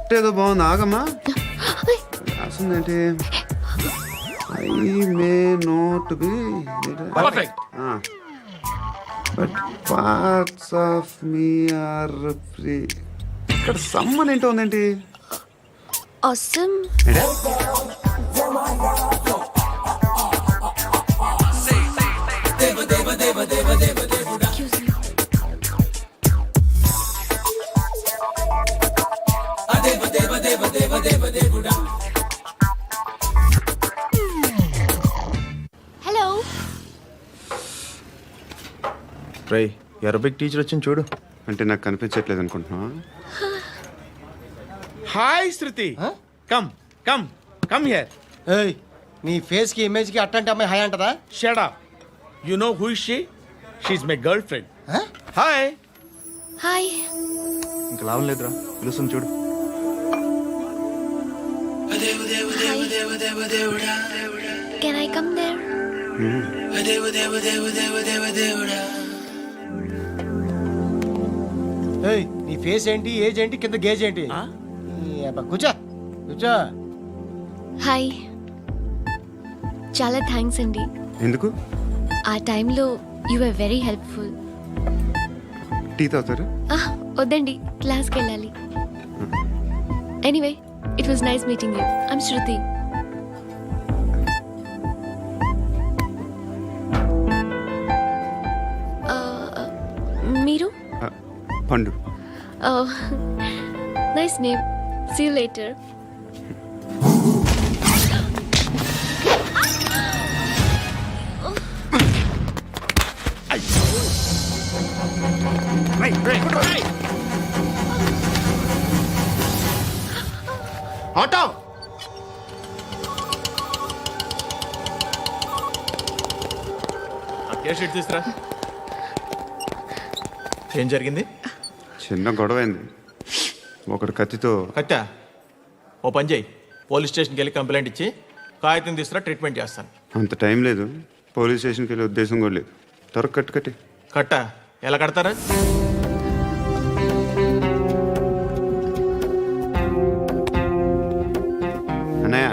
Script ఏదో బాగుంది, ఆగమ్మా. రాసిందేంటి? I may not be perfect. But parts of me are free. ఇక్కడ సమ్మన్ ఏంటో ఉందేంటి? awesome. Excuse me. Hello. రై అరబిక్ టీచర్ వచ్చింది చూడు. అంటే నాకు కనిపించట్లేదు అనుకుంటున్నా. Hi Shruti, come come come here. ఏయ్, నీ ఫేస్ కి ఇమేజ్ కి అట్లాంటి అమ్మాయి హాయ్ అంటదా? Shut up. You know who is she? She is my girlfriend. Hi. Hi. ఇంకా లాభం లేదురా, పిలుస్తుంది చూడు. Can I come there? ఏయ్, నీ ఫేస్ ఏంటి, ఏజ్ ఏంటి, కింద గేజ్ ఏంటి? ఈ అబ్బా, కూర్చో కూర్చో. హాయ్. చాలా థ్యాంక్స్ అండి. ఎందుకు? ఆ టైంలో you are very helpful. Tea తాగుతారా? వద్దండి, క్లాస్కి వెళ్ళాలి. Anyway, it was nice meeting you. I'm Shruti. మీరు? Pandu. Nice name. See you later. Auto. Case sheet తీసురా. ఏం జరిగింది? చిన్న గొడవ అయింది. ఒకడు కత్తితో. కట్టా, ఓ పని చేయి, పోలీస్ స్టేషన్కి వెళ్ళి కంప్లైంట్ ఇచ్చి కాగితం తీసుకురా, ట్రీట్మెంట్ చేస్తాను. అంత టైం లేదు, పోలీస్ స్టేషన్కి వెళ్ళే ఉద్దేశం కూడా లేదు. త్వరగా కట్టి. కట్టా ఎలా కడతారా? అన్నయ్య,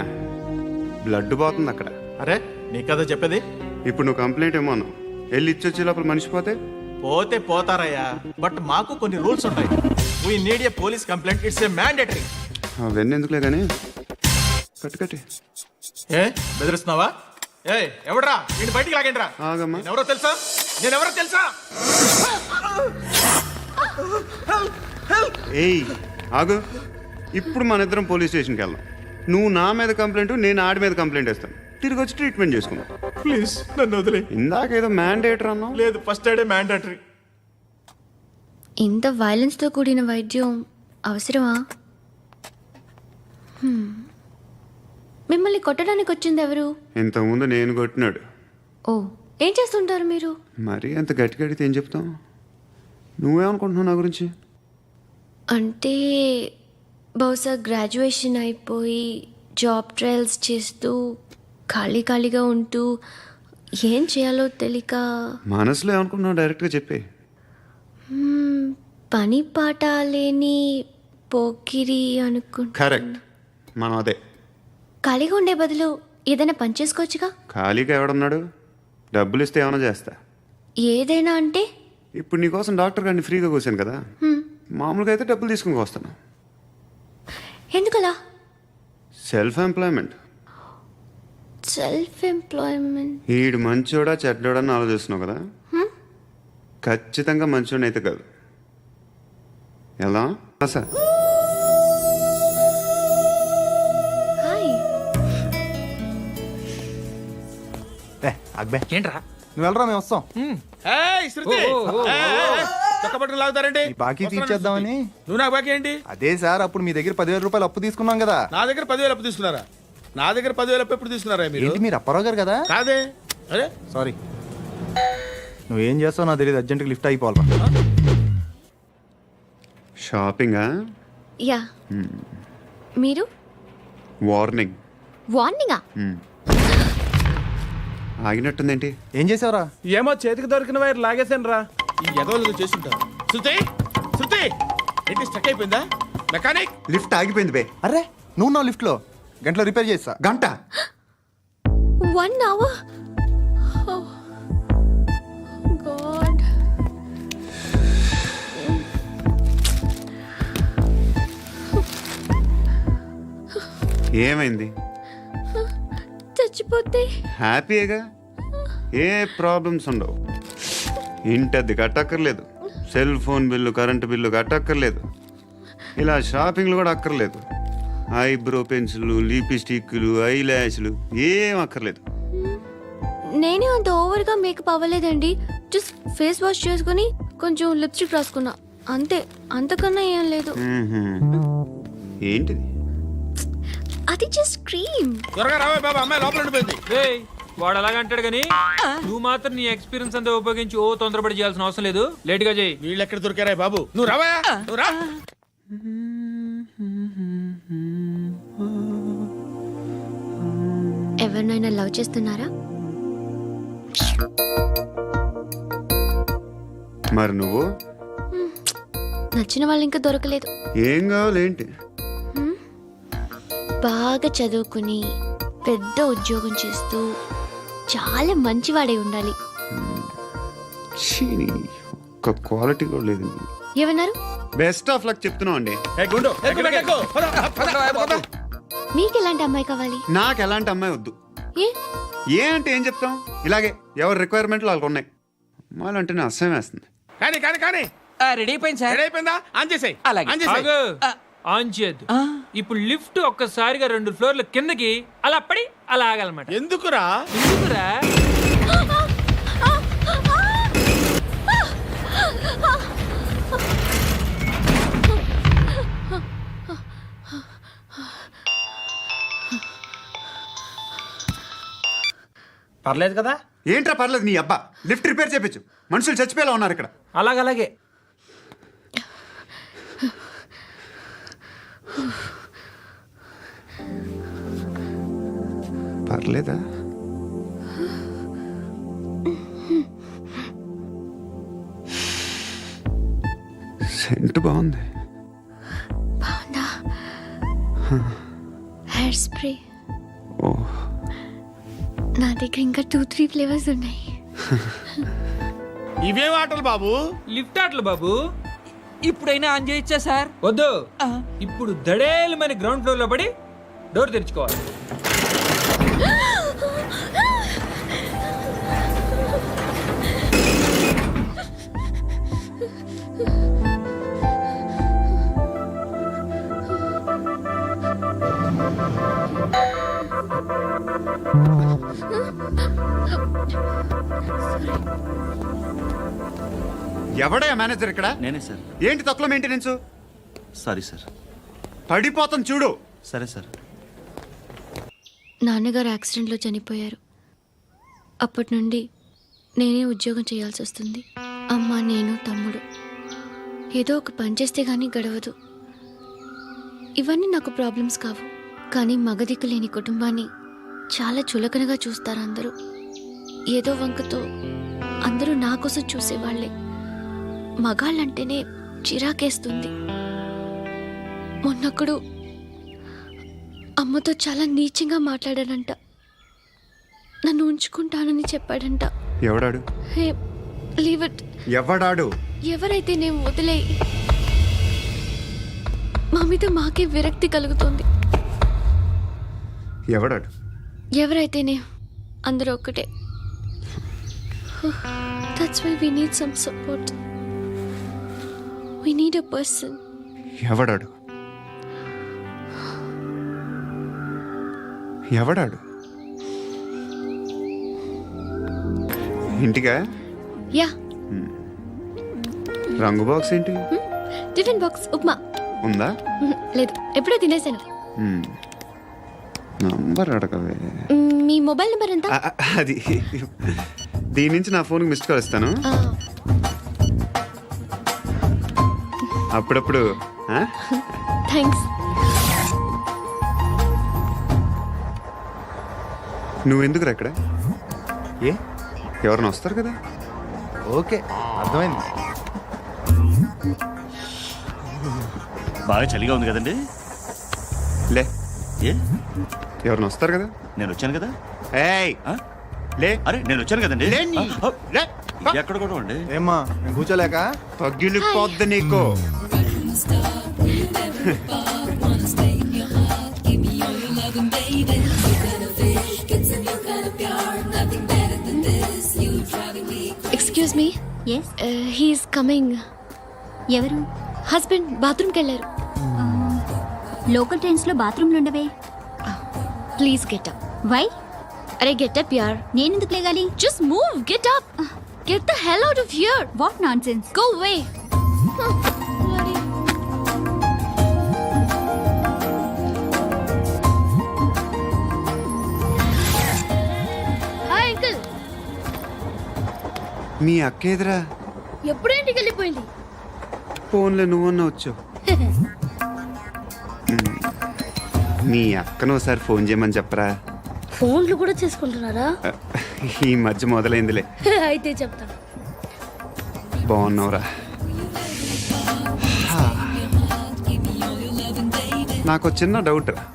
బ్లడ్ పోతుంది అక్కడ. అరే నీ కదా చెప్పేది. ఇప్పుడు నువ్వు కంప్లైంట్ ఏమో అన్నావు, వెళ్ళి ఇచ్చొచ్చే లోపల మనిషి పోతే పోతే పోతారయ్యా, బట్ మాకు కొన్ని రూల్స్ ఉంటాయి. We need a police complaint, it's a mandatory. అవన్నీ ఎందుకులే కానీ కట్టి. ఏ బెదిరిస్తున్నావా? ఏ ఎవడ్రా నేను బయటికి లాగండిరా. ఆగమ్మా. నేనెవరో తెలుసా? ఏయ్ ఆగు. ఇప్పుడు మన ఇద్దరం పోలీస్ స్టేషన్కి వెళ్దాం. నువ్వు నా మీద కంప్లైంట్, నేను ఆడి మీద కంప్లైంట్ వేస్తాను. తిరిగి వచ్చి ట్రీట్మెంట్ చేసుకుందాం. ప్లీజ్ నన్ను వదిలే. ఇందాక ఏదో మ్యాండేటర్ అన్నావు. లేదు, ఫస్ట్ ఎయిడే మ్యాండేటరీ. ఇంత వైలెన్స్తో కూడిన వైద్యం అవసరమా? మిమ్మల్ని కొట్టడానికి వచ్చింది ఎవరు? ఇంతకుముందు నేను కొట్టినాడు. ఓ, ఏం చేస్తుంటారు మీరు? మరీ అంత గట్టిగా అడిగితే ఏం చెప్తావు? నువ్వేమనుకుంటున్నావు నా గురించి? అంటే బహుశా గ్రాడ్యుయేషన్ అయిపోయి జాబ్ ట్రయల్స్ చేస్తూ ఖాళీగా ఉంటూ ఏం చేయాలో తెలియక. మనసులో ఏమనుకుంటున్నావు డైరెక్ట్గా చెప్పే. పని పాట లేని పోకిరి అనుకుంటా. కరెక్ట్, మనం అదే. ఖాళీగా ఉండే బదులు ఏదైనా పని చేసుకోవచ్చుగా. ఖాళీగా ఎవడున్నాడు? డబ్బులు ఇస్తే ఏమైనా చేస్తా. ఏదైనా అంటే? ఇప్పుడు నీకోసం డాక్టర్ గారిని ఫ్రీగా కూర్చాను కదా, మామూలుగా అయితే డబ్బులు తీసుకుని వస్తాను. ఎందుకలా? Self employment. ఈడు మంచోడా చెడ్డోడా అని ఆలోచిస్తున్నావు కదా. ఖచ్చితంగా మంచోడని అయితే కాదు. ఎలా సార్? ఏంట్రా? నువ్వు వెళ్ళరా, మేము వస్తాం. ఏయ్ శృతి, పట్టుకుని లాగుతారండి. బాకీ తీర్చేద్దామని. నువ్వు నాకు బాకీ ఏంటి? అదే సార్, అప్పుడు మీ దగ్గర 10,000 రూపాయలు అప్పు తీసుకున్నాం కదా. నా దగ్గర 10,000 అప్పు తీసుకున్నారా? నా దగ్గర 10,000 అప్పు ఎప్పుడు తీసుకున్నారా మీరు? ఏంటి, మీరు అప్పారావు గారు కదా? కాదే. అరే సారీ. నువ్వేం చేస్తావు నాకు తెలియదు, అర్జెంట్గా లిఫ్ట్ అయిపోవాలి. షాపింగా? యా. మీరు? వార్నింగ్. వార్నింగా? ఆగినట్టుందేంటి? ఏం చేసావురా? ఏమో చేతికి దొరికిన వైర్ లాగేసాను రా. ఈ ఎగవలు చేస్తుంటారు. శృతి, ఏంటి స్టక్ అయిపోయిందా? మెకానిక్ లిఫ్ట్ ఆగిపోయింది బే. అరే నువ్వు నా లిఫ్ట్లో గంటలో రిపేర్ చేస్తా. గంట 1 hour? Oh. God. ఏమైంది? చచ్చిపోతే హ్యాపీగా, ఏ ప్రాబ్లమ్స్ ఉండవు. ఇంటి అద్దె కట్టక్కర్లేదు, cell phone bill current bill కట్టక్కర్లేదు, ఇలా షాపింగ్లు కూడా అక్కర్లేదు. ఐబ్రో పెన్సిల్లు, లిప్స్టిక్లు, ఐ ల్యాష్లు ఏం అక్కర్లేదు. నేనే అంత ఓవర్గా మేకప్ అవ్వలేదండి. జస్ట్ ఫేస్ వాష్ చేసుకుని కొంచెం లిప్స్టిక్ రాసుకున్నా అంతే, అంతకన్నా ఏం లేదు. ఏంటిది? అది జస్ట్ క్రీమ్. త్వరగా రావే బాబా, అమ్మాయి లోపల ఉండిపోయింది. రేయ్, వాడు అలాగ అంటాడు కానీ నువ్వు మాత్రం నీ ఎక్స్పీరియన్స్ అంతా ఉపయోగించి ఓ తొందరపడి చేయాల్సిన అవసరం లేదు. లేట్ గా చేయి. వీళ్ళు ఎక్కడ దొరికారా బాబు? నువ్వు రావా, నువ్వు రా. ఎవరినైనా లవ్ చేస్తున్నారా? మరి నువ్వు? నచ్చిన వాళ్ళు ఇంకా దొరకలేదు. ఏం కావాలేంటి? బాగా చదువుకుని పెద్ద ఉద్యోగం చేస్తూ చాలా మంచివాడై ఉండాలి. చీనీ, ఒక్క క్వాలిటీ కూడా లేదు. ఏమన్నారు? బెస్ట్ ఆఫ్ లక్ చెప్తున్నావు అండి. ఏ గుండు, ఎక్కు, ఎక్కు. పద, పద, పద. మీకు ఎలాంటి అమ్మాయి కావాలి? నాకు ఎలాంటి అమ్మాయి వద్దు. ఏ ఏ అంటే ఏం చెప్తాం, ఇలాగే ఎవరి రిక్వైర్మెంట్లు వాళ్ళకు ఉన్నాయి. అమ్మాయిలు అంటేనే అసహ్యం వేస్తుంది. కానీ కానీ కానీ రెడీ అయిపోయింది సార్. రెడీ అయిపోయిందా? ఆన్ చేసేయ్. అలాగే. ఆన్ చేసేయ్. ఆగు. ఆన్ చేయద్దు. ఇప్పుడు లిఫ్ట్ ఒక్కసారిగా 2 ఫ్లోర్ల కిందకి అలా పడి అలా ఆగాలన్నమాట. ఎందుకురా? ఎందుకురా? పర్లేదు కదా? ఏంట్రా పర్లేదు నీ అబ్బా, లిఫ్ట్ రిపేర్ చేయించు. మనుషులు చచ్చిపోయేలా ఉన్నారు ఇక్కడ. అలాగలాగే. పర్లేదా? సెంట్ బాగుంది. బాగుందా? Hair spray. ఓ, నా దగ్గర ఇంకా 2-3 ఫ్లేవర్స్ ఉన్నాయి. ఇవేం ఆటలు బాబు? లిఫ్ట్ ఆటలు బాబు. ఇప్పుడైనా ఆన్ చేయొచ్చా సార్? వద్దు. ఇప్పుడు దడేలు మన గ్రౌండ్ ఫ్లోర్ లో పడి డోర్ తెరుచుకోవాలి. ఎవడయ్యా మేనేజర్ ఇక్కడ? నేనే సార్. ఏంటి తక్కువ మెయింటెనెన్స్? Sorry sir. పడిపోతాం చూడు. సరే సార్. నాన్నగారు యాక్సిడెంట్లో చనిపోయారు. అప్పటి నుండి నేనే ఉద్యోగం చేయాల్సి వస్తుంది. అమ్మ, నేను, తమ్ముడు ఏదో ఒక పని చేస్తే గానీ గడవదు. ఇవన్నీ నాకు ప్రాబ్లమ్స్ కావు, కానీ మగదిక్కు లేని కుటుంబాన్ని చాలా చులకనగా చూస్తారు అందరూ. ఏదో వంకతో అందరూ నా కోసం చూసేవాళ్లే. మగాళ్ళంటేనే చిరాకేస్తుంది. మొన్నప్పుడు అమ్మతో చాలా నీచంగా మాట్లాడాడంట. నన్ను ఉంచుకుంటానని చెప్పాడంట. ఎవడాడు? హే, లీవ్ ఇట్. ఎవడాడు? ఎవరైతే నేను వదిలేయి. మా మీద మాకే విరక్తి కలుగుతుంది. ఎవడాడు? ఎవరైతేనే అందరూ ఒక్కటే. That's why we need some support. We need a person. ఎవడాడు? ఎవడాడు? ఇంటికా? యా. రంగు బాక్స్ ఏంటి? Tiffin box upma. ఉందా? లేదు, ఎప్పుడో తినేసాను. నంబర్ అడగవే. మీ మొబైల్ నెంబర్ ఎంత? అది దీని నుంచి నా ఫోన్కి మిస్డ్ కాల్ ఇస్తాను. అప్పుడప్పుడు. థ్యాంక్స్. నువ్వెందుకు అక్కడ? ఏ ఎవరైనా వస్తారు కదా. ఓకే అర్థమైంది. బాగా చలిగా ఉంది కదండి. లే, ఏ ఎవరిని వస్తారు కదా. నేను వచ్చాను కదా. ఏయ్ ఆ? లే, అరే నేను వచ్చాను కదండి. లే నీ- ఆ, లే, ఎక్కడ కూడా అండి. ఏమ్మా నేను కూర్చోలేక పగిలిపోద్ది నీకు. Excuse me, yes he's coming. ఎవరు? హస్బెండ్ బాత్రూమ్కి వెళ్ళారు. లోకల్ ట్రైన్స్లో బాత్రూమ్లు ఉండవే. Please get up. వై? అరే గెట్ అప్ యార్. నేనెందుకు లేగాలి? Just move, get up. Get the hell out of here. What nonsense? Go away. Hi uncle. మీ అక్క ఎదురా ఎప్పుడు ఇంటికి వెళ్ళిపోయింది? ఫోన్లో నువ్వన్నా వచ్చావు. మీ అక్కను ఒకసారి ఫోన్ చేయమని చెప్పరా. ఫోన్లు కూడా చేసుకుంటున్నారా? ఈ మధ్య మొదలైందిలే. అయితే చెప్తాను. బాగున్నావురా. నాకు చిన్న డౌట్ రా.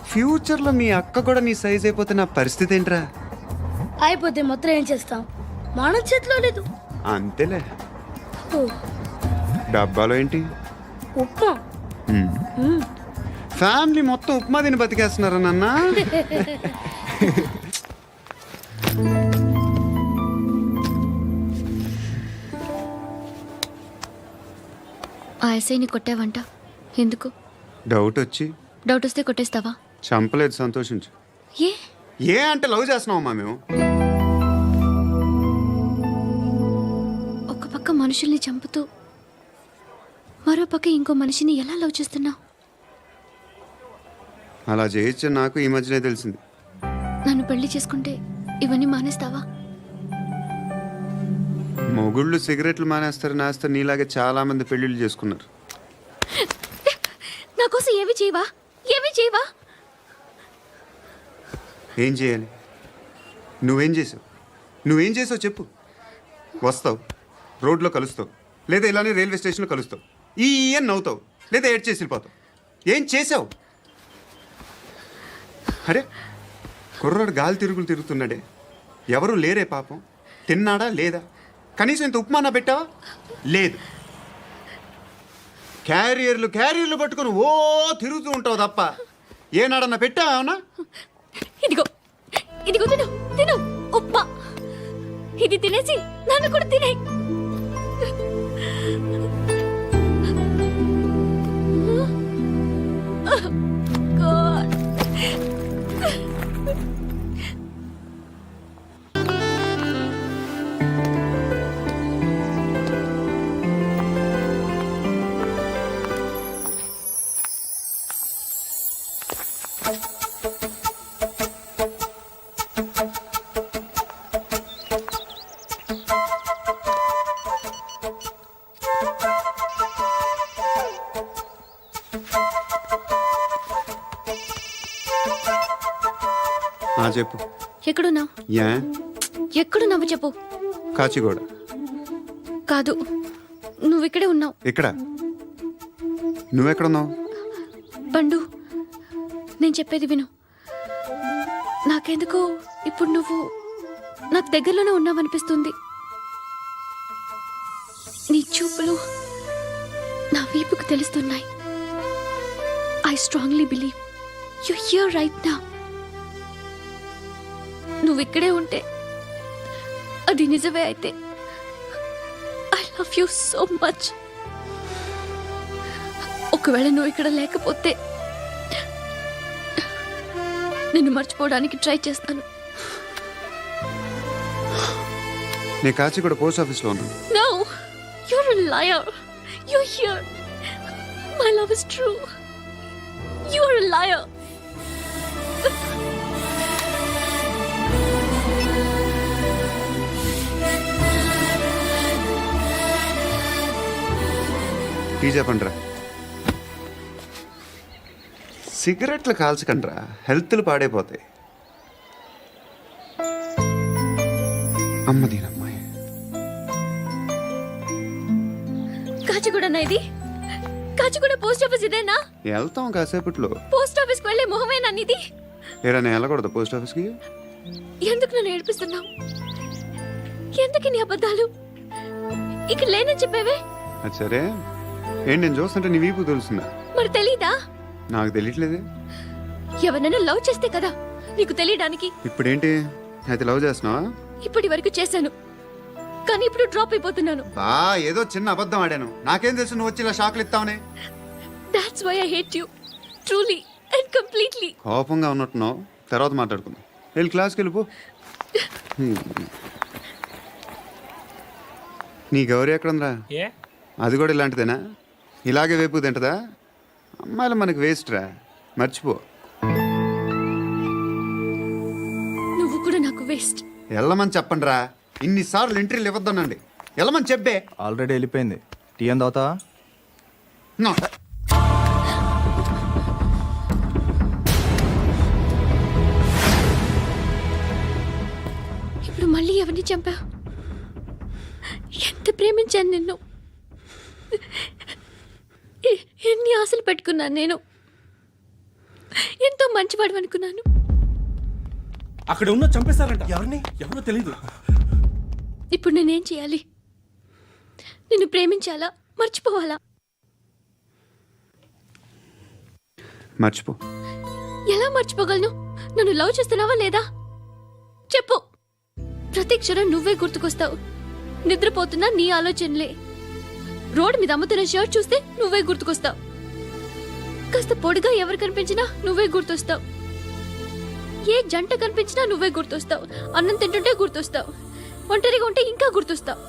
ఫ్యూచర్లో మీ అక్క కూడా నీ సైజ్ అయిపోతే నా పరిస్థితి ఏంట్రా? అయిపోతే మొత్తం ఏం చేస్తాం? మన చేతిలో లేదు. అంతేలే. డబ్బాలో ఏంటి? ఉప్మా. ఫ్యామిలీ మొత్తం ఉప్మా తిని బతికేస్తున్నారా నాన్న? ఆ ఎస్ఐని కొట్టావంట, ఎందుకు? డౌట్ వచ్చి. డౌట్ వస్తే కొట్టేస్తావా? చంపలేదు, సంతోషించు. ఏ? ఏ అంటే లవ్ చేస్తున్నావమ్మా మేము. ఒక పక్క మనుషుల్ని చంపుతూ మరో పక్క ఇంకో మనిషిని ఎలా లవ్ చేస్తున్నావు? అలా చేయొచ్చు నాకు ఈ మధ్యనే తెలిసింది. నన్ను పెళ్లి చేసుకుంటే ఇవన్నీ మానేస్తావా? మొగుళ్ళు సిగరెట్లు మానేస్తారు నీలాగే చాలా మంది పెళ్లిళ్ళు చేసుకున్నారు. నా కోసం ఏమి చేయవా? ఏమి చేయవా? ఏం చేయాలి? నువ్వేం చేసావు చెప్పు. వస్తావు, రోడ్లో కలుస్తావు, లేదా ఇలానే రైల్వే స్టేషన్లో కలుస్తావు, ఈ అని నవ్వుతావు, లేదా ఏడ్ చేసి వెళ్ళిపోతావు. ఏం చేసావు? అరే కుర్రాడు గాలి తిరుగుతున్నాడే, ఎవరు లేరే పాపం. తిన్నాడా లేదా? కనీసం ఇంత ఉప్మానా పెట్టావా? లేదు. క్యారియర్లు పట్టుకొని ఓ తిరుగుతూ ఉంటావు తప్ప ఏనాడన్నా పెట్టావా? అవునా? ఇదిగో ఇదిగో తిను తిను ఉప్మా. ఇది తినేసి నన్ను కూడా తినే. చెప్పు. ఎక్కడున్నావు? ఎక్కడున్నావు చెప్పు. కాచిగూడ. కాదు, నువ్వు ఇక్కడే ఉన్నావు. ఇక్కడ నువ్వెక్కడున్నావు? పండు, నేను చెప్పేది విను. నాకెందుకో ఇప్పుడు నువ్వు నాకు దగ్గరలోనే ఉన్నావనిపిస్తుంది. నీ చూపులు నా వీపుకు తెలుస్తున్నాయి. I strongly believe you here right now. నువ్వు ఇక్కడే ఉంటే అది నిజమే అయితే I love you so much. ఒకవేళ నువ్వు ఇక్కడ లేకపోతే నిన్ను మర్చిపోవడానికి ట్రై చేస్తాను. నేను కాచిగూడ పోస్ట్ ఆఫీస్లో ఉన్నాను. No, you're a liar. You're here. My love is true. You're a liar. Tea చెప్పండిరా. సిగరెట్లు కాల్చకండ్రా, హెల్త్లు పాడైపోతాయి. అమ్మదీనమ్మాయి. కాచిగూడనా ఇది? కాచిగూడ పోస్ట్ ఆఫీస్ ఇదేనా? వెళ్తాం కాసేపట్లో. పోస్ట్ ఆఫీస్కి వెళ్ళే మొహమేనా నీది? ఏరా నేను వెళ్ళకూడదు పోస్ట్ ఆఫీస్కి? ఎందుకు నన్ను ఏడిపిస్తున్నావు? ఎందుకు నీ అబద్ధాలు? ఇక్కడ లేనని చెప్పేవే. అది సరే, ఏంటి నేను చూస్తుంటే నీ వీపు తెలుస్తుందా? మరి తెలీదా? నాకు తెలియట్లేదే. ఎవరినైనా లవ్ చేస్తే కదా నీకు తెలియడానికి. ఇప్పుడేంటి అయితే లవ్ చేస్తున్నావా? ఇప్పటి వరకు చేశాను, కానీ ఇప్పుడు డ్రాప్ అయిపోతున్నాను. ఏదో చిన్న అబద్ధం ఆడాను. నాకేం తెలుసు నువ్వు వచ్చి ఇలా షాక్లు ఇస్తావని. That's why I hate you. Truly and completely. కోపంగా ఉన్నట్టున్నావు, తర్వాత మాట్లాడుకుందాం. వెళ్ళి క్లాస్కి వెళ్ళిపో. నీ గౌరీ ఎక్కడుందిరా? ఏ అది కూడా ఇలాంటిదేనా? ఇలాగే వేపు తింటదా? అమ్మాయిలు మనకి వేస్ట్ రా, మర్చిపో. నువ్వు కూడా నాకు వేస్ట్. వెళ్ళమని చెప్పండి రా. ఇన్నిసార్లు ఎంట్రీలు ఇవ్వద్దనండి. వెళ్ళమని చెప్పే. ఆల్రెడీ వెళ్ళిపోయింది. టీ ఏం తాగుతావా? నో. ఇప్పుడు మళ్ళీ ఎవరిని చంపా? ఎంత ప్రేమించాను నిన్ను, ఎన్ని ఆశలు పెట్టుకున్నాను నేను. ఎంతో మంచివాడు అనుకున్నాను. అక్కడ ఉన్న చంపేస్తారంట. ఎవరిని? ఎవరో తెలీదు. ఇప్పుడు నేనేం చేయాలి? నిన్ను ప్రేమించాలా, మర్చిపోవాలా? మర్చిపో. ఎలా మర్చిపోగలను? నన్ను లవ్ చేస్తున్నావా లేదా చెప్పు. ప్రతి క్షణం నువ్వే గుర్తుకొస్తావు. నిద్రపోతున్నా నీ ఆలోచనలే. రోడ్డు మీద అమ్ముతున్న షర్ట్ చూస్తే నువ్వే గుర్తుకొస్తావు. కాస్త పొడిగా ఎవరు కనిపించినా నువ్వే గుర్తొస్తావు. ఏ జంట కనిపించినా నువ్వే గుర్తొస్తావు. అన్నం తింటుంటే గుర్తొస్తావు. ఒంటరిగా ఉంటే ఇంకా గుర్తొస్తావు.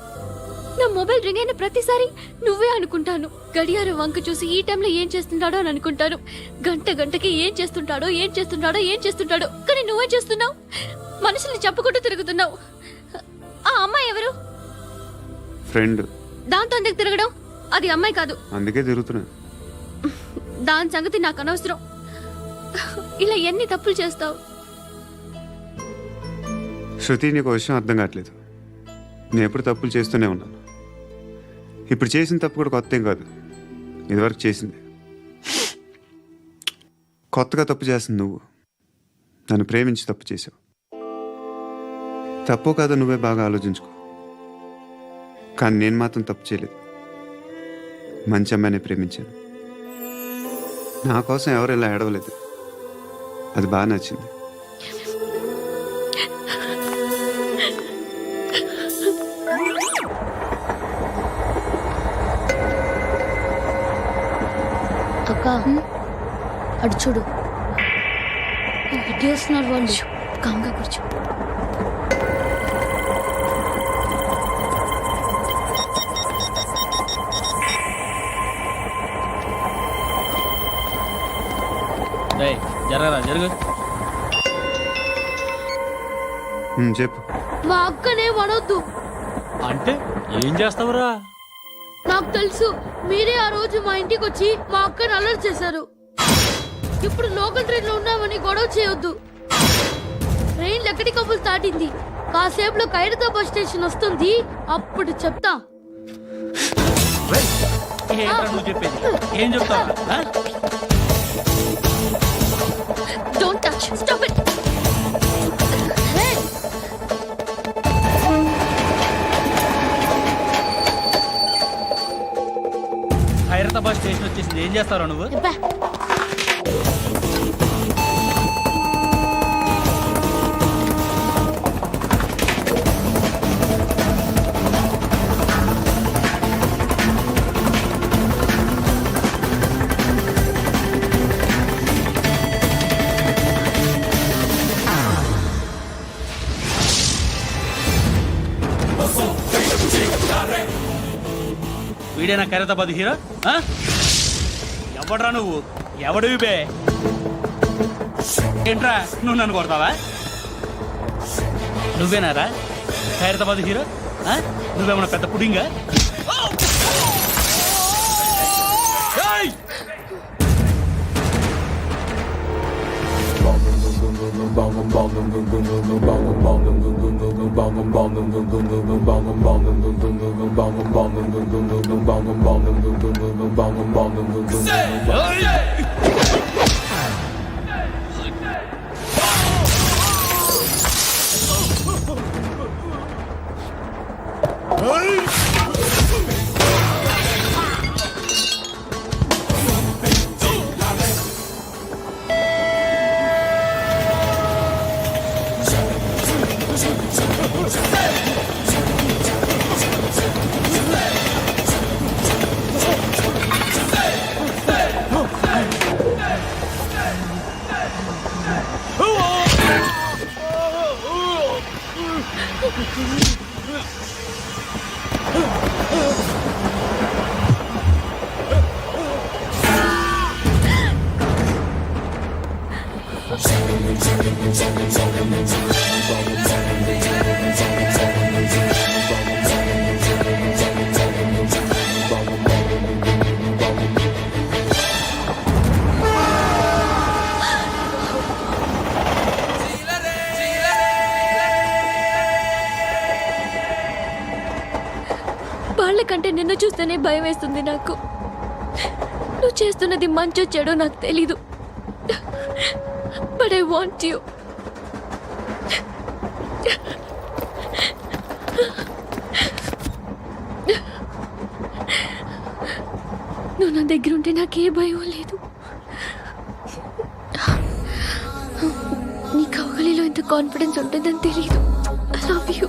నా మొబైల్ రింగ్ అయిన ప్రతిసారి నువ్వే అనుకుంటాను. గడియారం వంక చూసి ఈ టైంలో ఏం చేస్తుంటాడో అని అనుకుంటాను. గంట గంటకి ఏం చేస్తుంటాడో కానీ నువ్వే చేస్తున్నావు. మనుషుల్ని చెప్పుకుంటూ తిరుగుతున్నావు. ఆ అమ్మాయి ఎవరు? ఫ్రెండ్. దాంతో ఎందుకు తిరగడం? అది అమ్మాయి కాదు. అందుకే తిరుగుతున్నా. దాని సంగతి నాకు అనవసరం. ఇలా ఎన్ని తప్పులు చేస్తావు? శృతి, నీకు విషయం అర్థం కావట్లేదు. నేను ఎప్పుడు తప్పులు చేస్తూనే ఉన్నాను. ఇప్పుడు చేసిన తప్పు కూడా కొత్త ఏం కాదు, ఇదివరకు చేసింది. కొత్తగా తప్పు చేస్తుంది నువ్వు. నన్ను ప్రేమించి తప్పు చేసావు. తప్పు కాదో నువ్వే బాగా ఆలోచించుకో. కానీ నేను మాత్రం తప్పు చేయలేదు. మంచి అమ్మాయిని ప్రేమించాను. నా కోసం ఎవరు ఇలా ఏడవలేదు. అది బాగా నచ్చింది. అక్క, అటు చూడు, ఇటుస్తున్నారు వాళ్ళు. కాంగా కూర్చో. జరగరా జరుగు. చెప్పు. మా అక్కనే వడొద్దు. అంటే ఏం చేస్తావురా? నాకు తెలుసు, మీరే ఆ రోజు మా ఇంటికి వచ్చి మా అక్కని అలర్ట్ చేశారు. ఇప్పుడు లోకల్ ట్రైన్ లో ఉన్నామని గొడవ చేయొద్దు. ట్రైన్ ఎక్కడి కబుల్ దాటింది. కాసేపులో ఖైరతాబాద్ స్టేషన్ వస్తుంది, అప్పుడు చెప్తా. నువ్వు చెప్పేది ఏం చెప్తావు? Don't touch, stop it. Khairatabad station వచ్చేసింది. ఏం చేస్తారా నువ్వు? వీడేనా ఖైరతాబాద్ హీరో? ఎవడ్రా నువ్వు? ఎవడివి బే? ఏంట్రా నువ్వు నన్ను కొడతావా? నువ్వేనారా ఖైరతాబాద్ హీరో? నువ్వేమన్నా పెద్ద పుడింగా? వాళ్ళకంటే నిన్ను చూస్తేనే భయం వేస్తుంది నాకు. నువ్వు చేస్తున్నది మంచో చెడో నాకు తెలీదు, బట్ ఐ వాంట్ యూ. నువ్వు నా దగ్గర ఉంటే నాకే భయం లేదు. నీ కౌగలిలో ఇంత కాన్ఫిడెన్స్ ఉంటుందని తెలీదు. I love you.